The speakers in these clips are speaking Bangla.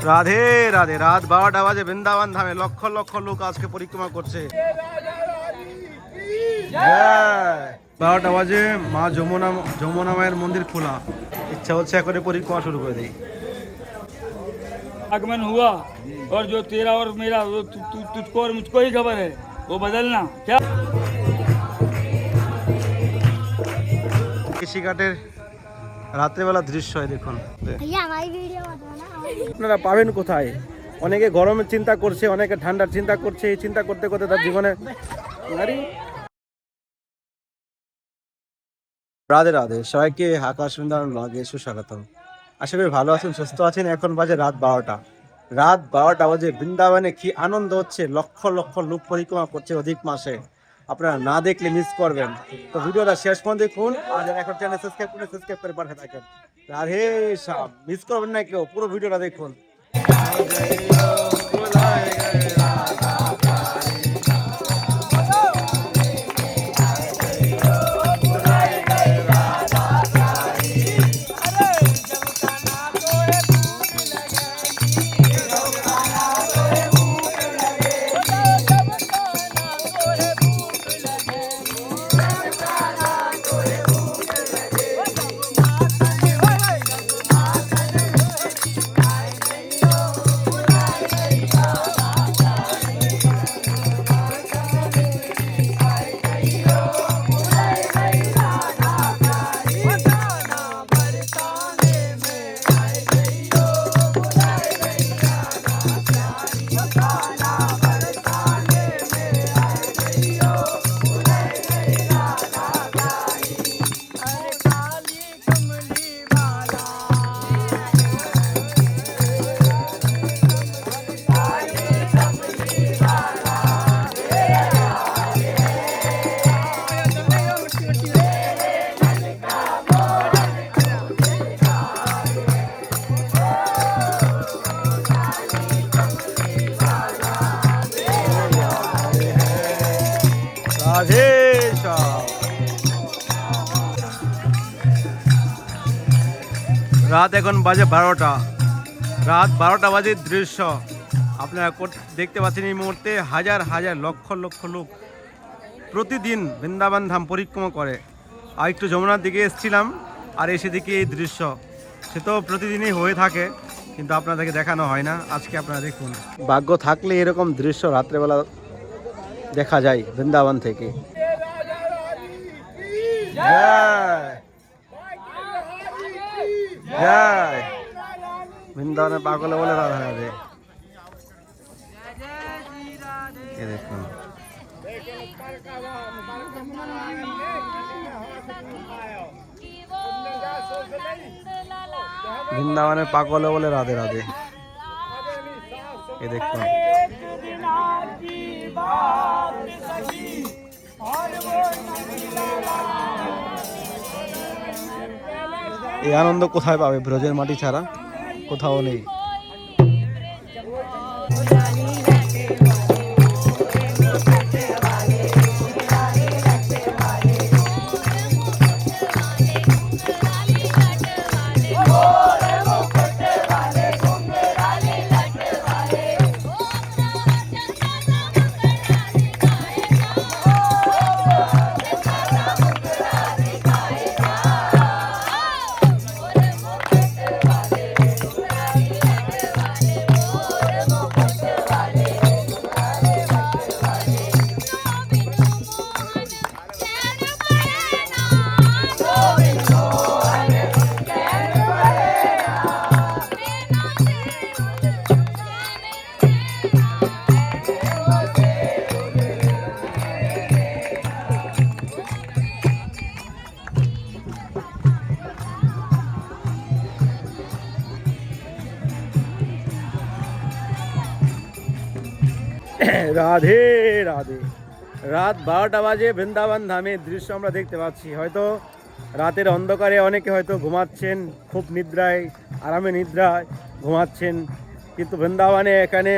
রাধে রাধে। রাত 12টা বাজে বৃন্দাবন ধামে লক্ষ লক্ষ লোক আজকে পরিক্রমা করছে। 12টা বাজে মা যমুনা মায়ের মন্দির খোলা। ইচ্ছা হচ্ছে এখনই পরিক্রমা শুরু করে দিই। आगमन हुआ और जो तेरा और मेरा वो तुझको और मुझको ही खबर है, वो बदलना क्या। কৃষিঘাটের রাত্রেবেলা দৃশ্য দেখুন। আপনারা পাবেন কোথায়? অনেকে গরমের চিন্তা করছে, অনেকে ঠান্ডার চিন্তা করছে। এই চিন্তা করতে করতে তার জীবনে রাধে রাধে। সবাইকে আকাশ বৃন্দাবন ব্লগে সুস্বাগতম। আশা করি ভালো আছেন, সুস্থ আছেন। এখন বাজে রাত 12টা। রাত 12টা বাজে বৃন্দাবনে কি আনন্দ হচ্ছে! লক্ষ লক্ষ লোক পরিক্রমা করছে অধিক মাসে। আপনারা না দেখলে মিস করবেন। তো ভিডিওটা শেষ পর্যন্ত দেখুন। আর যারা এখন চ্যানেল সাবস্ক্রাইব করে পাশে থাকেন। রাধে সব মিস করবেন না কেউ, পুরো ভিডিওটা দেখুন। রাত এখন বাজে 12টা। রাত 12টা বাজে দৃশ্য আপনারা দেখতে পাচ্ছেন। এই মুহূর্তে হাজার হাজার লক্ষ লক্ষ লোক প্রতিদিন বৃন্দাবন ধাম পরিক্রমা করে। আর একটু যমুনার দিকে এসেছিলাম, আর এসে দিকে এই দৃশ্য। সে তো প্রতিদিনই হয়ে থাকে, কিন্তু আপনাদেরকে দেখানো হয় না। আজকে আপনারা দেখুন, ভাগ্য থাকলে এরকম দৃশ্য রাত্রেবেলা দেখা যায় বৃন্দাবন থেকে। বৃন্দাবনের পাগলে বলে রাধা রাধে। দেখুন বৃন্দাবনের পাগলে বলে রাধে রাধে। এ দেখুন এই আনন্দ কোথায় পাবে? ব্রজের মাটি ছাড়া কোথাও নেই। রাধে রাধে। রাত 12টা বাজে বৃন্দাবন ধামের দৃশ্য আমরা দেখতে পাচ্ছি। হয়তো রাতের অন্ধকারে অনেকে হয়তো ঘুমাচ্ছেন, খুব নিদ্রায়, আরামে নিদ্রায় ঘুমাচ্ছেন, কিন্তু বৃন্দাবনে এখানে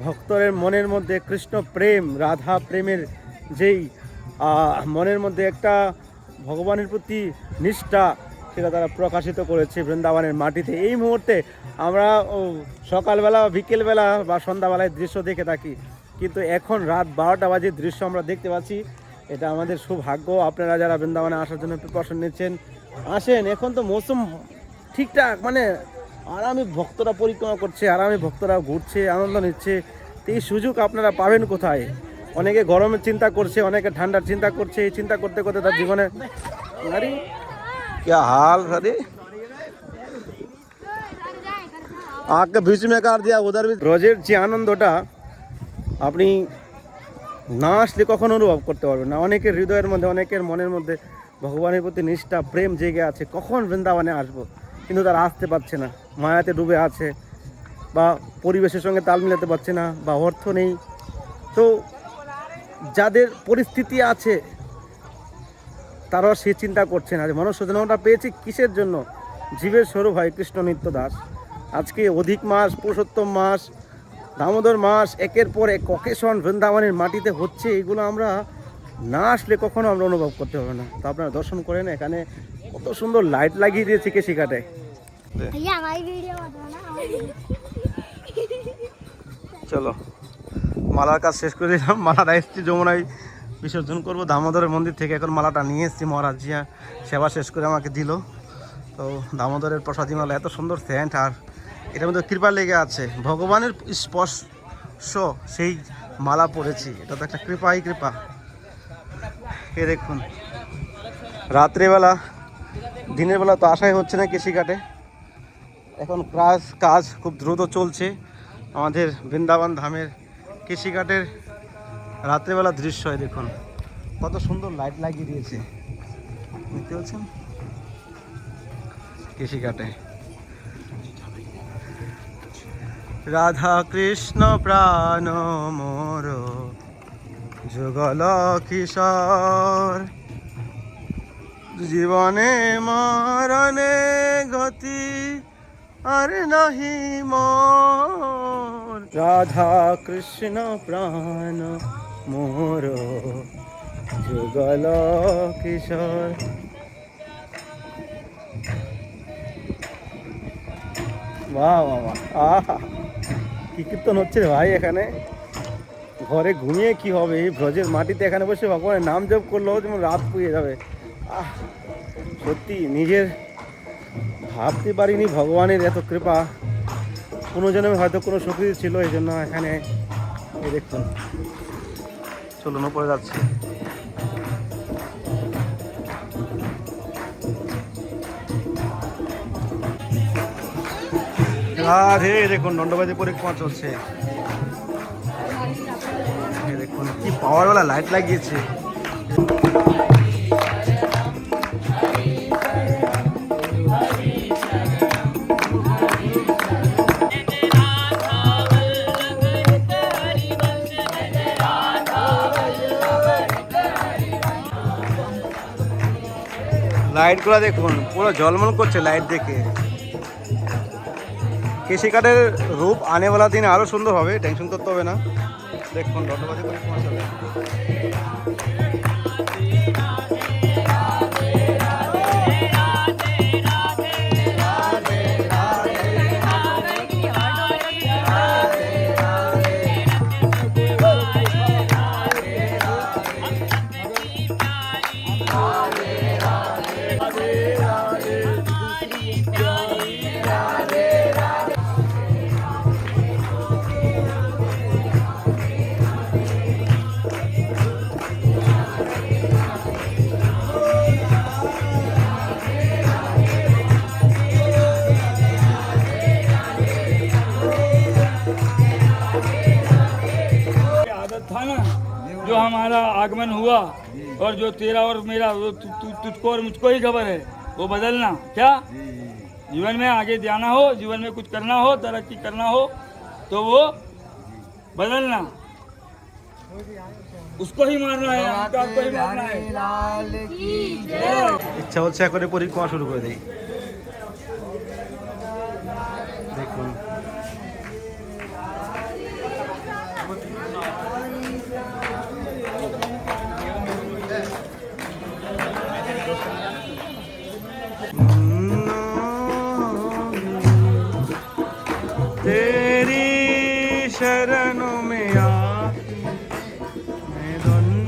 ভক্তদের মনের মধ্যে কৃষ্ণ প্রেম, রাধা প্রেমের যেই মনের মধ্যে একটা ভগবানের প্রতি নিষ্ঠা, সেটা তারা প্রকাশিত করেছে বৃন্দাবনের মাটিতে। এই মুহূর্তে আমরা সকালবেলা বিকেলবেলা বা সন্ধ্যাবেলায় দৃশ্য দেখে থাকি, কিন্তু এখন রাত 12টা বাজে দৃশ্য আমরা দেখতে পাচ্ছি। এটা আমাদের সৌভাগ্য। আপনারা যারা বৃন্দাবনে আসার জন্য প্রিপারেশন নিচ্ছেন, আসেন। এখন তো মৌসুম ঠিকঠাক, মানে আরামে ভক্তরা পরিক্রমা করছে, আরামে ভক্তরা ঘুরছে, আনন্দ নিচ্ছে। তো এই সুযোগ আপনারা পাবেন কোথায়? অনেকে গরমের চিন্তা করছে, অনেকে ঠান্ডার চিন্তা করছে। এই চিন্তা করতে করতে তার জীবনে আরে কি হাল আরে আগে बीच में कर दिया उधर भी। রোজের যে আনন্দটা আপনি না আসলে কখনো অনুভব করতে পারবেন না। অনেকের হৃদয়ের মধ্যে, অনেকের মনের মধ্যে ভগবানের প্রতি নিষ্ঠা প্রেম জেগে আছে, কখন বৃন্দাবনে আসবো, কিন্তু তারা আসতে পারছে না, মায়াতে ডুবে আছে, বা পরিবেশের সঙ্গে তাল মিলাতে পারছে না, বা অর্থ নেই। তো যাদের পরিস্থিতি আছে তারাও সে চিন্তা করছে না যে মনুষ্য জন্মটা পেয়েছি কিসের জন্য। জীবের স্বরূপ হয় কৃষ্ণ নিত্য দাস। আজকে অধিক মাস, পুরুষোত্তম মাস, দামোদর মাস, একের পর এক অকেশন বৃন্দাবনের মাটিতে হচ্ছে। এগুলো আমরা না আসলে কখনো আমরা অনুভব করতে পারবো না। তো আপনারা দর্শন করেন, এখানে কত সুন্দর লাইট লাগিয়ে দিয়েছে কেশিঘাটে। চলো, মালার কাজ শেষ করে দিলাম। মালাটা এসছি যমুনায় বিসর্জন করবো দামোদরের মন্দির থেকে। এখন মালাটা নিয়ে এসেছি, মহারাজ জিয়া সেবা শেষ করে আমাকে দিল। তো দামোদরের প্রসাদী মালা, এত সুন্দর সেন্ট, আর এটার মধ্যে কৃপা লেগে আছে, ভগবানের স্পর্শ সেই মালা পড়েছি। এটা তো একটা কৃপাই কৃপা। এ দেখুন, রাত্রেবেলা, দিনের বেলা তো আশাই হচ্ছে না কেশিঘাটে। এখন কাজ খুব দ্রুত চলছে আমাদের বৃন্দাবন ধামের কেশিঘাটের রাত্রেবেলা দৃশ্য। দেখুন কত সুন্দর লাইট লাগিয়ে দিয়েছে, দেখতে পাচ্ছেন কেশিঘাটে। রাধা কৃষ্ণ প্রাণ মোর যুগল কিশোর, জীবনে মরণে গতি আর নাহি মোর। রাধা কৃষ্ণ প্রাণ মোর যুগল কিশোর। বাহ বাহ বাহ, আহা কি কীর্তন হচ্ছে রে ভাই এখানে। ঘরে ঘুমিয়ে কি হবে, এই ব্রজের মাটিতে এখানে বসে ভগবানের নাম জপ করলেও যেমন রাত পুড়িয়ে যাবে। সত্যি নিজের ভাবতে পারিনি ভগবানের এত কৃপা। কোনো জন্মে হয়তো কোনো শক্তি ছিল, এই জন্য এখানে এই দেখুন। চলুন উপরে যাচ্ছি। আরে দেখুন দণ্ডবাজি পরিক্রমা চলছে। দেখুন কি পাওয়ারওয়ালা লাইট লাগিয়েছে। লাইটগুলো দেখুন পুরো ঝলমল করছে লাইট দেখে। কেশিঘাটের রূপ আনেওয়ালা দিনে আরো সুন্দর হবে, টেনশন করতে হবে না। দেখুন দণ্ডবাজি পরিক্রমা চলে। जो हमारा आगमन हुआ और जो तेरा और मेरा तुझको और मुझको ही खबर है, वो बदलना। क्या जीवन में आगे जाना हो, जीवन में कुछ करना हो, तरक्की करना हो, तो वो बदलना, उसको ही मारना है, अहंकार को ही मारना है। ইচ্ছা হচ্ছে এখন পরিক্রমা শুরু করে দেই। দেখুন शरणों में आती मैं धन्य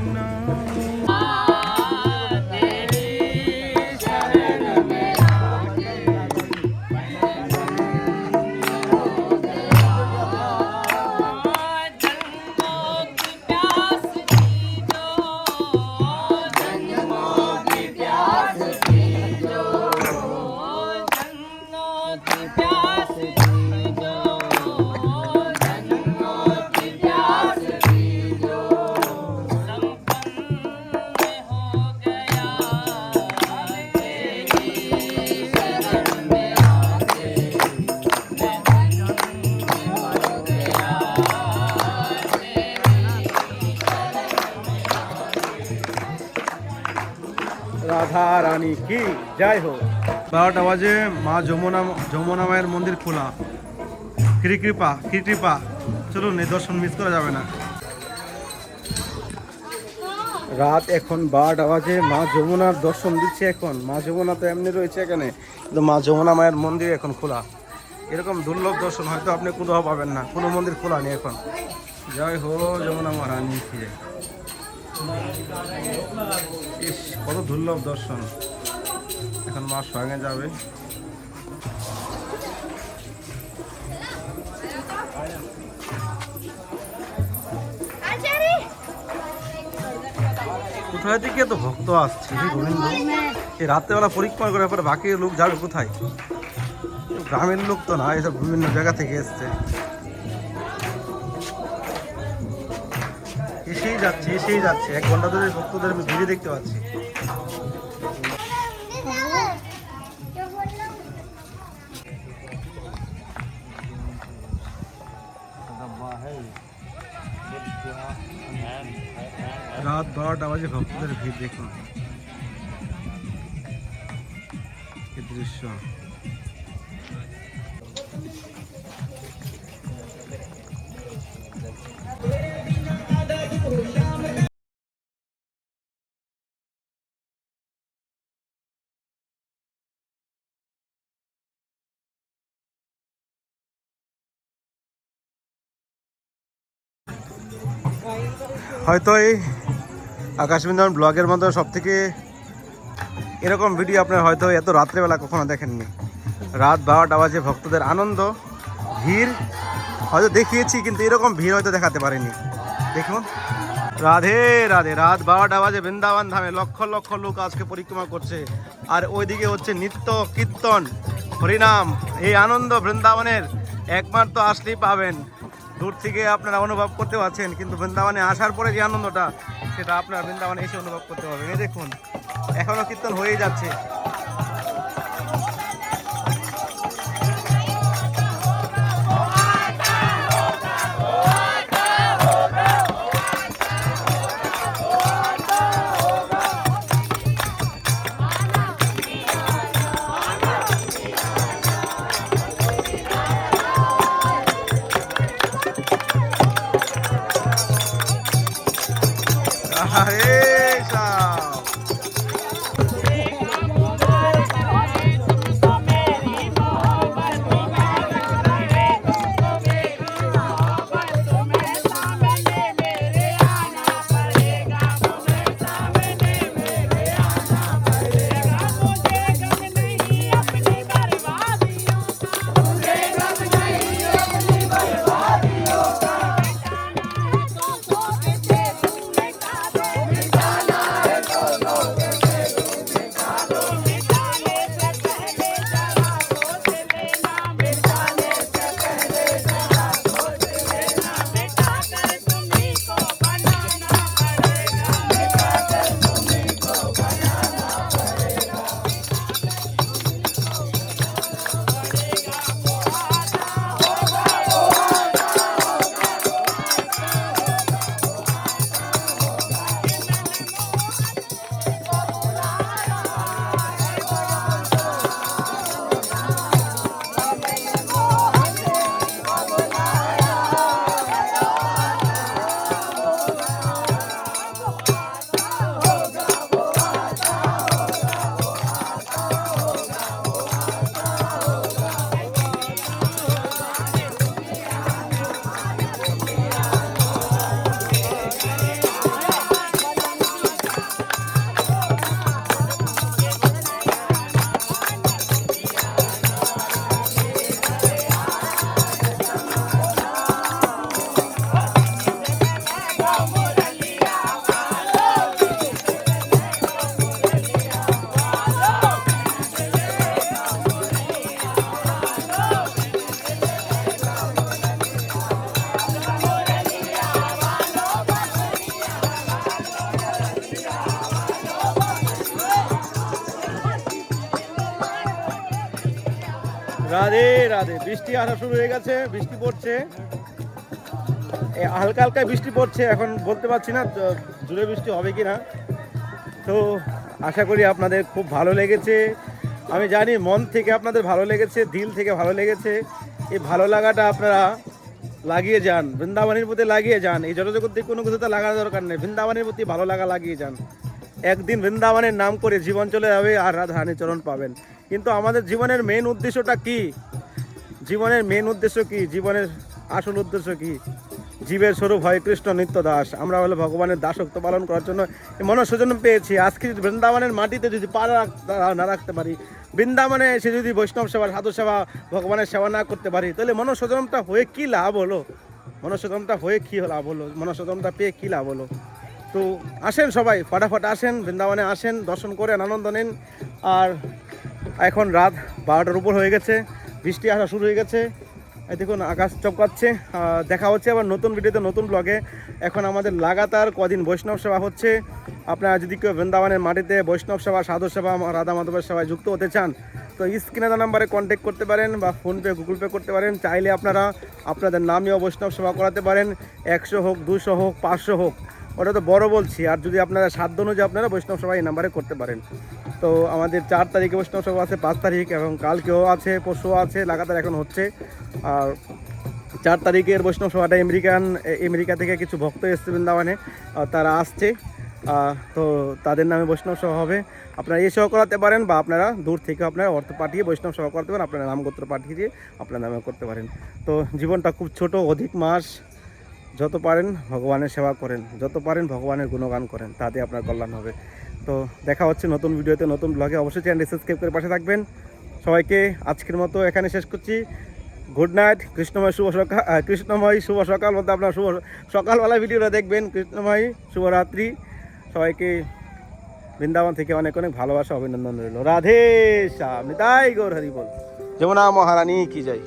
রাধা রানী কি জয় হোক। 12টা বাজে মা যমুনা মায়ের মন্দির খোলা। কৃপা চলুন, এই দর্শন মিস করা যাবে না। রাত এখন 12টা বাজে, মা যমুনার দর্শন দিচ্ছে এখন। মা যমুনা তো এমনি রয়েছে এখানে, কিন্তু মা যমুনা মায়ের মন্দির এখন খোলা। এরকম দুর্লভ দর্শন হয়তো আপনি কোথাও পাবেন না, কোনো মন্দির খোলা নেই এখন। জয় হো যমুনা মহারানী কি। ইস, কত দুর্লভ দর্শন। এখন মা স্বয়ং যাবে। কোথায় থেকে তো ভক্ত আসছে গোবিন্দ। এই রাত্রেবেলা পরিক্রমা করে পরে বাকি লোক যাবে কোথায়? গ্রামের লোক তো না, এসব বিভিন্ন জায়গা থেকে এসছে। এসেই যাচ্ছে 1 ঘন্টা ধরে ভক্তদের আমি ভিড়ে দেখতে পাচ্ছি। রাত 12টা বাজে, ভক্তদের ভিড় দেখুন কি দৃশ্য। হয়তো এই আকাশবৃন্দাবন ব্লগের মধ্যে সব থেকে এরকম ভিডিও আপনার হয়তো এত রাত্রেবেলা কখনো দেখেননি। রাত 12টা বাজে, ভক্তদের আনন্দ, ভিড় হয়তো দেখিয়েছি, কিন্তু এরকম ভিড় হয়তো দেখাতে পারিনি। দেখুন, রাধে রাধে। রাত 12টা বাজে, বৃন্দাবন ধামে লক্ষ লক্ষ লোক আজকে পরিক্রমা করছে। আর ওইদিকে হচ্ছে নৃত্য, কীর্তন, হরিনাম। এই আনন্দ বৃন্দাবনের একমাত্র আসলেই পাবেন। দূর থেকে আপনারা অনুভব করতে পারছেন, কিন্তু বৃন্দাবনে আসার পরে যে আনন্দটা, সেটা আপনারা বৃন্দাবনে এসে অনুভব করতে পারবেন। এই দেখুন, এখনো কীর্তন হয়েই যাচ্ছে। হরে রাধে রাধে। বৃষ্টি আসা শুরু হয়ে গেছে, বৃষ্টি পড়ছে, হালকা হালকা বৃষ্টি পড়ছে, এখন বলতে পারছি না তো জোরে বৃষ্টি হবে কি না। তো আশা করি আপনাদের খুব ভালো লেগেছে, আমি জানি মন থেকে আপনাদের ভালো লেগেছে, দিল থেকে ভালো লেগেছে। এই ভালো লাগাটা আপনারা লাগিয়ে যান, বৃন্দাবনের প্রতি লাগিয়ে যান। এই জড়জগতে কোনো কিছুতে লাগানোর দরকার নেই, বৃন্দাবনের প্রতি ভালো লাগা লাগিয়ে যান। একদিন বৃন্দাবনের নাম করে জীবন চলে যাবে আর রাধারানী চরণ পাবেন। কিন্তু আমাদের জীবনের মেন উদ্দেশ্যটা কি? জীবনের মেন উদ্দেশ্য কি? জীবনের আসল উদ্দেশ্য কি? জীবের স্বরূপ হয় কৃষ্ণ নিত্য দাস। আমরা হলো ভগবানের দাসত্ব পালন করার জন্য মনুষ্যজন্ম পেয়েছি। আজকে যদি বৃন্দাবনের মাটিতে যদি পা না রাখতে পারি, বৃন্দাবনে এসে যদি বৈষ্ণব সেবা, সাধু সেবা, ভগবানের সেবা না করতে পারি, তাহলে মনুষ্যজন্মটা হয়ে কী লাভ হলো? মনুষ্যজন্মটা হয়ে কী লাভ হলো? মনুষ্যজন্মটা পেয়ে কী লাভ হলো? তো আসেন সবাই, ফটাফট আসেন, বৃন্দাবনে আসেন, দর্শন করেন, আনন্দ নিন। আর এখন রাত 12টার উপর হয়ে গেছে, বৃষ্টি আসা শুরু হয়ে গেছে, এই দেখুন আকাশ চমকাচ্ছে। দেখা হচ্ছে আবার নতুন ভিডিওতে, নতুন ব্লগে। এখন আমাদের লাগাতার কদিন বৈষ্ণব সেবা হচ্ছে। আপনারা যদি কেউ বৃন্দাবনের মাটিতে বৈষ্ণব সেবা, সাধু সেবা, রাধা মাধবের সেবায় যুক্ত হতে চান, তো স্ক্রিনে দেওয়া নাম্বারে কন্ট্যাক্ট করতে পারেন বা ফোনপে, গুগল পে করতে পারেন। চাইলে আপনারা আপনাদের নামেও বৈষ্ণব সেবা করাতে পারেন, 100 হোক, 200 হোক, 500 হোক, ওটা তো বড় বলছি। আর যদি আপনারা সাধ্য অনুযায়ী আপনারা বৈষ্ণব সেবা এই নাম্বারে করতে পারেন। তো আমাদের 4 তারিখে বৈষ্ণব সভা আছে, 5 তারিখ এবং কালকেও আছে, পরশুও আছে, লাগাতার এখন হচ্ছে। আর 4 তারিখের বৈষ্ণব সভাটা আমেরিকা থেকে কিছু ভক্ত এসছে বৃন্দাবনে, তারা আসছে। তো তাদের নামে বৈষ্ণব সভা হবে। আপনারা এসেও করাতে পারেন বা আপনারা দূর থেকে আপনারা অর্থ পাঠিয়ে বৈষ্ণব সভা করতে পারেন, আপনার নামগোত্র পাঠিয়ে দিয়ে আপনার নামে করতে পারেন। তো জীবনটা খুব ছোট, অধিক মাস, যত পারেন ভগবানের সেবা করেন, যত পারেন ভগবানের গুণগান করেন, তাতে আপনার কল্যাণ হবে। তো দেখা হচ্ছে নতুন ভিডিওতে, নতুন ব্লগে। অবশ্যই চ্যানেল সাবস্ক্রাইব করে পাশে থাকবেন। সবাইকে আজকের মতো এখানে শেষ করছি। গুড নাইট, কৃষ্ণময় শুভ সকাল, কৃষ্ণময় শুভ সকাল বলতে আপনার শুভ সকালবেলা ভিডিওটা দেখবেন। কৃষ্ণময় শুভরাত্রি। সবাইকে বৃন্দাবন থেকে অনেক অনেক ভালোবাসা, অভিনন্দন রইল। রাধে শ্যাম, নিতাই গৌর হরি বল। যমুনা মহারানী কি জয়।